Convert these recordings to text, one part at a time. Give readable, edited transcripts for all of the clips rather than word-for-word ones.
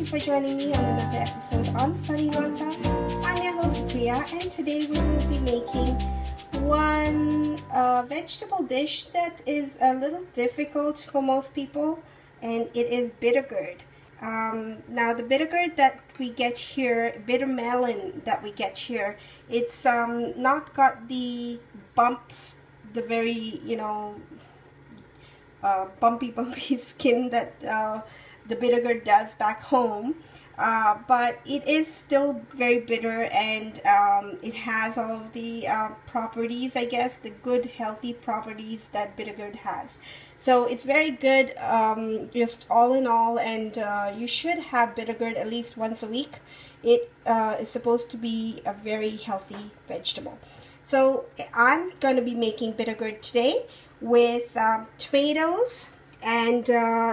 you for joining me on another episode on Sunnylanka. I'm your host Priya, and today we will be making one vegetable dish that is a little difficult for most people, and it is bitter gourd. Now the bitter gourd that we get here, bitter melon that we get here, it's not got the bumps, the very, bumpy skin that the bitter gourd does back home, but it is still very bitter, and it has all of the properties, I guess, the good healthy properties that bitter gourd has. So it's very good, just all in all, and you should have bitter gourd at least once a week. It is supposed to be a very healthy vegetable. So I'm going to be making bitter gourd today with tomatoes and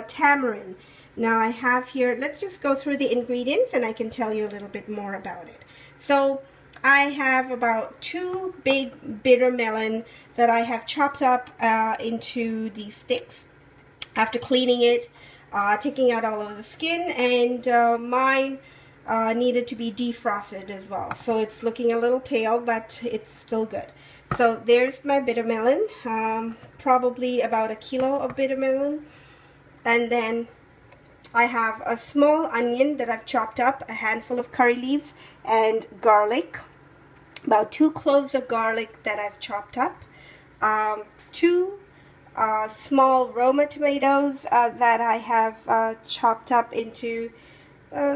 tamarind. Now I have here, let's just go through the ingredients and I can tell you a little bit more about it. So I have about 2 big bitter melon that I have chopped up into these sticks after cleaning it, taking out all of the skin, and mine needed to be defrosted as well. So it's looking a little pale, but it's still good. So there's my bitter melon, probably about 1 kilo of bitter melon. And then I have a small onion that I've chopped up, a handful of curry leaves, and garlic, about 2 cloves of garlic that I've chopped up, 2 small Roma tomatoes that I have chopped up into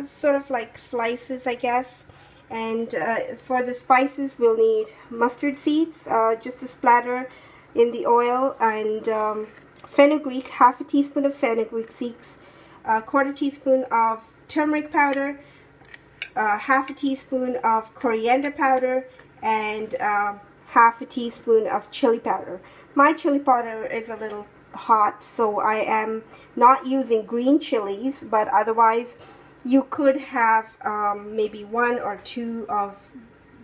sort of like slices, I guess. And for the spices, we'll need mustard seeds, just a splatter in the oil, and fenugreek, half a teaspoon of fenugreek seeds, a 1/4 teaspoon of turmeric powder, half a teaspoon of coriander powder, and half a teaspoon of chili powder. My chili powder is a little hot, so I am not using green chilies, but otherwise you could have maybe 1 or 2 of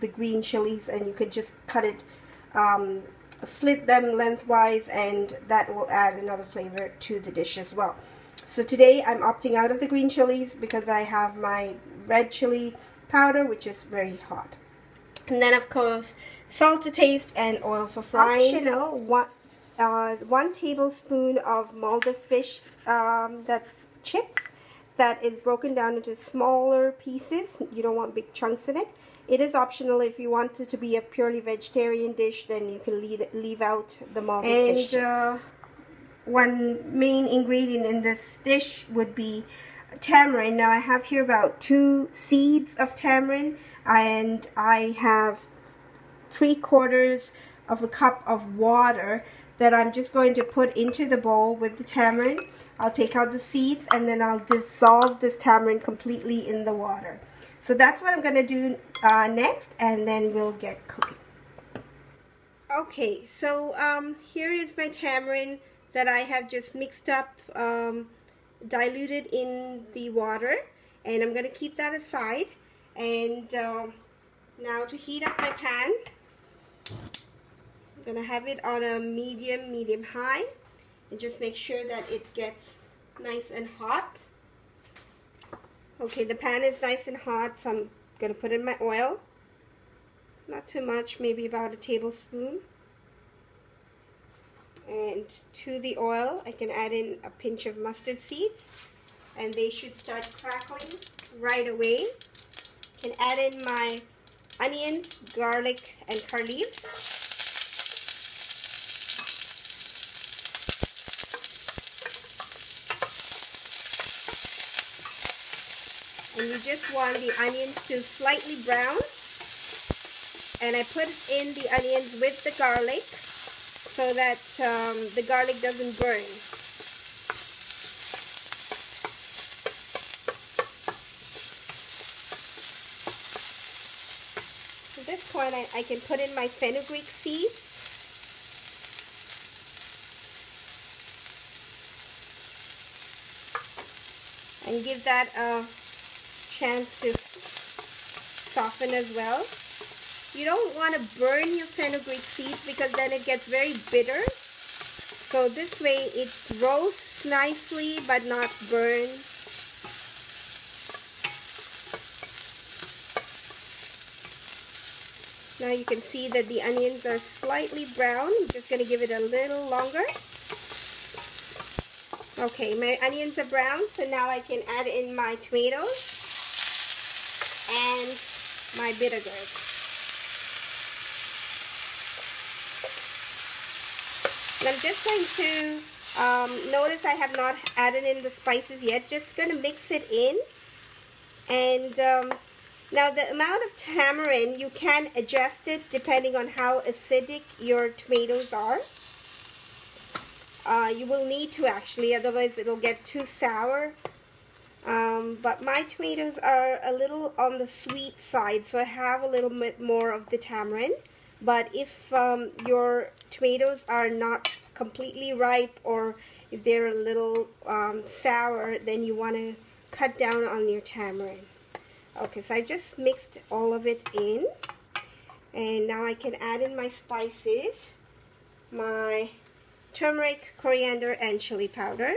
the green chilies, and you could just cut it, slit them lengthwise, and that will add another flavor to the dish as well. So today I'm opting out of the green chilies because I have my red chili powder, which is very hot. And then of course salt to taste and oil for frying. Optional, 1 tablespoon of molded fish, that's chips, that is broken down into smaller pieces. You don't want big chunks in it. It is optional. If you want it to be a purely vegetarian dish, then you can leave out the molded fish chips. One main ingredient in this dish would be tamarind. Now I have here about 2 seeds of tamarind, and I have 3/4 of a cup of water that I'm just going to put into the bowl with the tamarind. I'll take out the seeds, and then I'll dissolve this tamarind completely in the water. So that's what I'm going to do next, and then we'll get cooking. Okay, so here is my tamarind that I have just mixed up, diluted in the water, and I'm going to keep that aside. And now to heat up my pan, I'm going to have it on a medium high, and just make sure that it gets nice and hot. Okay, the pan is nice and hot, so I'm going to put in my oil. Not too much, maybe about 1 tablespoon. And to the oil, I can add in a pinch of mustard seeds, and they should start crackling right away. And add in my onions, garlic, and curry leaves. And you just want the onions to slightly brown. And I put in the onions with the garlic so that the garlic doesn't burn. At this point, I can put in my fenugreek seeds. And give that a chance to soften as well. You don't want to burn your fenugreek seeds because then it gets very bitter. So this way it roasts nicely but not burn. Now you can see that the onions are slightly brown. I'm just going to give it a little longer. Okay, my onions are brown, so now I can add in my tomatoes and my bitter gourd. And I'm just going to, notice I have not added in the spices yet, just going to mix it in. And now the amount of tamarind, you can adjust it depending on how acidic your tomatoes are. You will need to actually, otherwise it'll get too sour. But my tomatoes are a little on the sweet side, so I have a little bit more of the tamarind. But if your tomatoes are not completely ripe, or if they're a little sour, then you want to cut down on your tamarind. Okay, so I just mixed all of it in, and now I can add in my spices, my turmeric, coriander, and chili powder.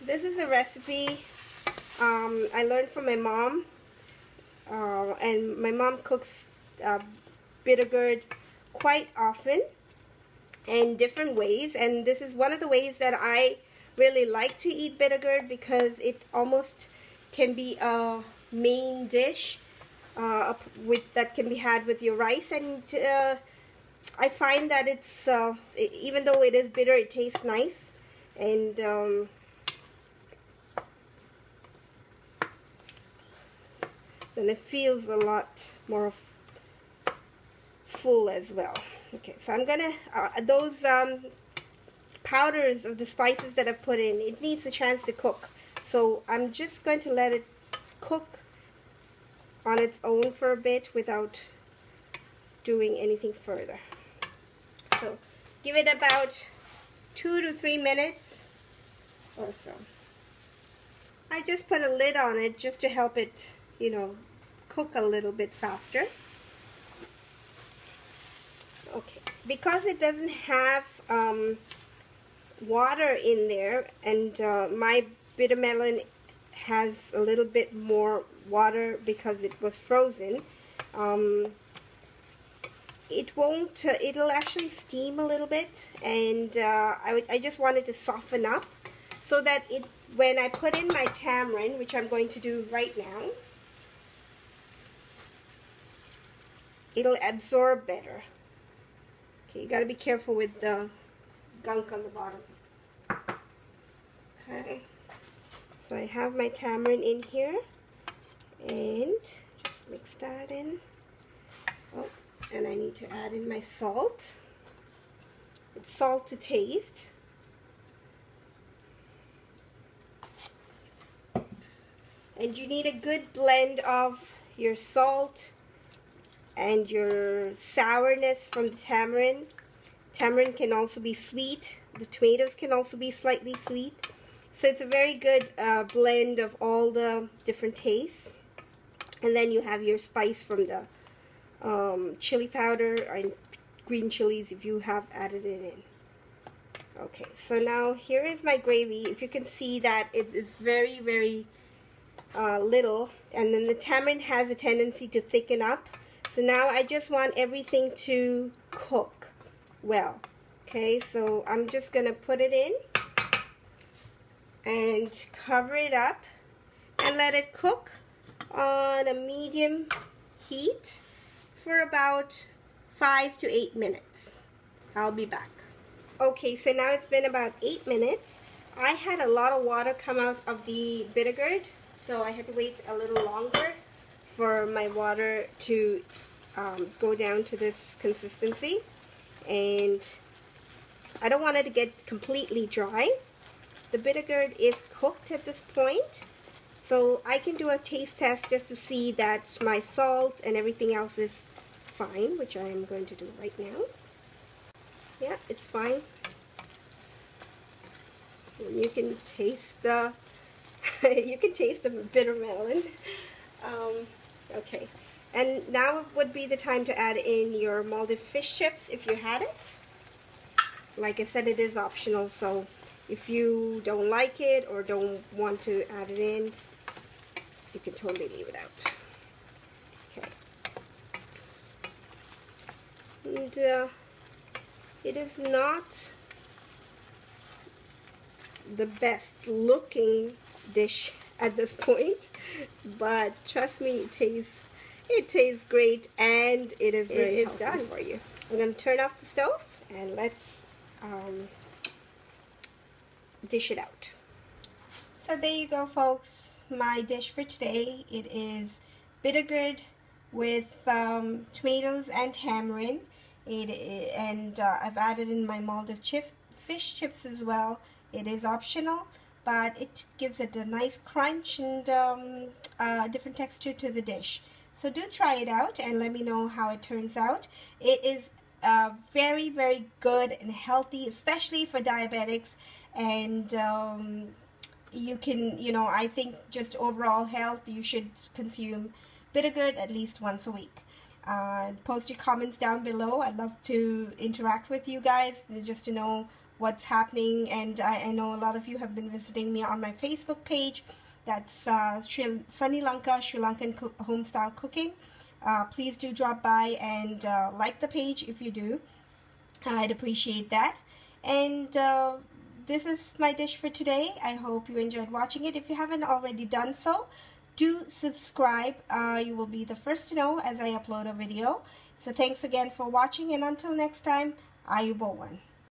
This is a recipe I learned from my mom, and my mom cooks bitter gourd quite often in different ways, and this is one of the ways that I really like to eat bitter gourd, because it almost can be a main dish that can be had with your rice. And I find that it's even though it is bitter, it tastes nice, and then it feels a lot more full as well. Okay, so I'm gonna those powders of the spices that I put in, it needs a chance to cook, so I'm just going to let it cook on its own for a bit without doing anything further. So give it about 2 to 3 minutes or so. I just put a lid on it just to help it, you know, cook a little bit faster. Okay, because it doesn't have water in there, and my bitter melon has a little bit more water because it was frozen, it'll actually steam a little bit, and I just wanted to soften up so that when I put in my tamarind, which I'm going to do right now, it'll absorb better. Okay, you got to be careful with the gunk on the bottom. Okay, so I have my tamarind in here, and just mix that in. Oh, and I need to add in my salt. It's salt to taste. And you need a good blend of your salt and your sourness from the tamarind. Tamarind can also be sweet. The tomatoes can also be slightly sweet. So it's a very good blend of all the different tastes. And then you have your spice from the chili powder and green chilies if you have added it in. Okay, so now here is my gravy. If you can see that it is very, very little. And then the tamarind has a tendency to thicken up. So now I just want everything to cook well. Okay, so I'm just going to put it in and cover it up and let it cook on a medium heat for about 5 to 8 minutes. I'll be back. Okay, so now it's been about 8 minutes. I had a lot of water come out of the bitter gourd, so I had to wait a little longer for my water to go down to this consistency, and I don't want it to get completely dry. The bitter gourd is cooked at this point, so I can do a taste test just to see that my salt and everything else is fine, which I am going to do right now. Yeah, it's fine. And you can taste the bitter melon. Okay, and now would be the time to add in your molded fish chips if you had it. Like I said, it is optional, so if you don't like it or don't want to add it in, you can totally leave it out. Okay. And it is not the best looking dish at this point, but trust me, it tastes great, and it is very healthy done for you. I'm going to turn off the stove and let's dish it out. So there you go, folks, my dish for today. It is bitter gourd with tomatoes and tamarind. I've added in my molded fish chips as well. It is optional, but it gives it a nice crunch and different texture to the dish. So do try it out and let me know how it turns out. It is very, very good and healthy, especially for diabetics, and you can, I think just overall health, you should consume bitter gourd at least once a week. Post your comments down below. I'd love to interact with you guys just to know what's happening, and I know a lot of you have been visiting me on my Facebook page. That's Sunnylanka, Sri Lankan Homestyle Cooking. Please do drop by and like the page if you do. I'd appreciate that. And this is my dish for today. I hope you enjoyed watching it. If you haven't already done so, do subscribe. You will be the first to know as I upload a video. So thanks again for watching, and until next time, Ayubowan.